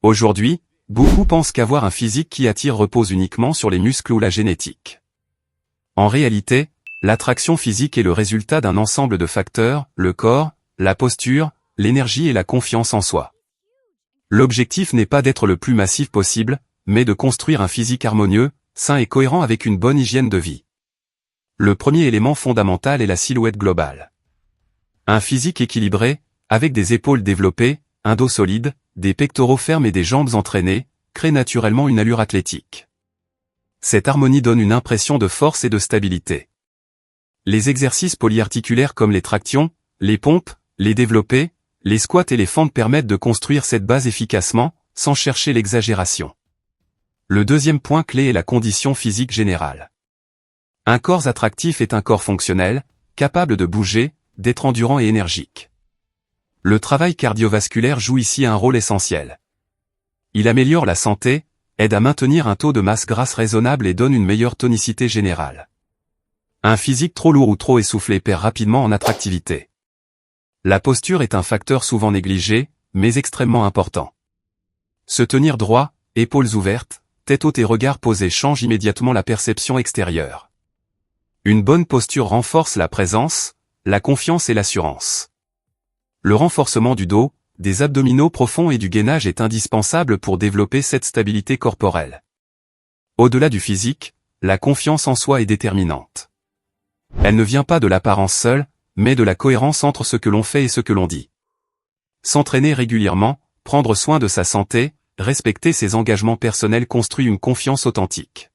Aujourd'hui, beaucoup pensent qu'avoir un physique qui attire repose uniquement sur les muscles ou la génétique. En réalité, l'attraction physique est le résultat d'un ensemble de facteurs, le corps, la posture, l'énergie et la confiance en soi. L'objectif n'est pas d'être le plus massif possible, mais de construire un physique harmonieux, sain et cohérent avec une bonne hygiène de vie. Le premier élément fondamental est la silhouette globale. Un physique équilibré, avec des épaules développées, un dos solide, des pectoraux fermes et des jambes entraînées, crée naturellement une allure athlétique. Cette harmonie donne une impression de force et de stabilité. Les exercices polyarticulaires comme les tractions, les pompes, les développés, les squats et les fentes permettent de construire cette base efficacement, sans chercher l'exagération. Le deuxième point clé est la condition physique générale. Un corps attractif est un corps fonctionnel, capable de bouger, d'être endurant et énergique. Le travail cardiovasculaire joue ici un rôle essentiel. Il améliore la santé, aide à maintenir un taux de masse grasse raisonnable et donne une meilleure tonicité générale. Un physique trop lourd ou trop essoufflé perd rapidement en attractivité. La posture est un facteur souvent négligé, mais extrêmement important. Se tenir droit, épaules ouvertes, tête haute et regard posé change immédiatement la perception extérieure. Une bonne posture renforce la présence, la confiance et l'assurance. Le renforcement du dos, des abdominaux profonds et du gainage est indispensable pour développer cette stabilité corporelle. Au-delà du physique, la confiance en soi est déterminante. Elle ne vient pas de l'apparence seule, mais de la cohérence entre ce que l'on fait et ce que l'on dit. S'entraîner régulièrement, prendre soin de sa santé, respecter ses engagements personnels construit une confiance authentique.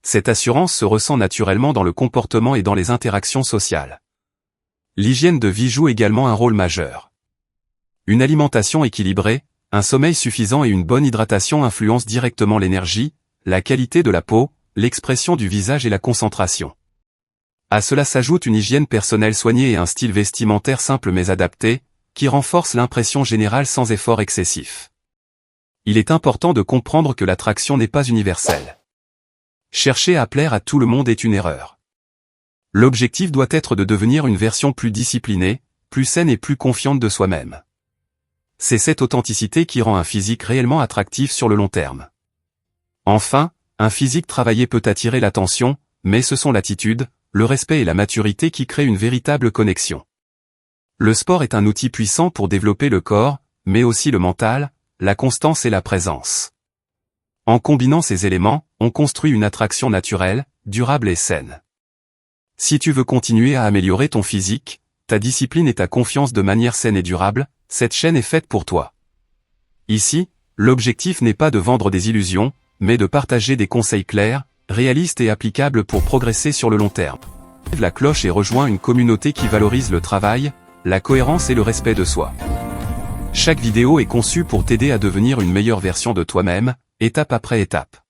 Cette assurance se ressent naturellement dans le comportement et dans les interactions sociales. L'hygiène de vie joue également un rôle majeur. Une alimentation équilibrée, un sommeil suffisant et une bonne hydratation influencent directement l'énergie, la qualité de la peau, l'expression du visage et la concentration. À cela s'ajoute une hygiène personnelle soignée et un style vestimentaire simple mais adapté, qui renforce l'impression générale sans effort excessif. Il est important de comprendre que l'attraction n'est pas universelle. Chercher à plaire à tout le monde est une erreur. L'objectif doit être de devenir une version plus disciplinée, plus saine et plus confiante de soi-même. C'est cette authenticité qui rend un physique réellement attractif sur le long terme. Enfin, un physique travaillé peut attirer l'attention, mais ce sont l'attitude, le respect et la maturité qui créent une véritable connexion. Le sport est un outil puissant pour développer le corps, mais aussi le mental, la constance et la présence. En combinant ces éléments, on construit une attraction naturelle, durable et saine. Si tu veux continuer à améliorer ton physique, ta discipline et ta confiance de manière saine et durable, cette chaîne est faite pour toi. Ici, l'objectif n'est pas de vendre des illusions, mais de partager des conseils clairs, réalistes et applicables pour progresser sur le long terme. Active la cloche et rejoins une communauté qui valorise le travail, la cohérence et le respect de soi. Chaque vidéo est conçue pour t'aider à devenir une meilleure version de toi-même, étape après étape.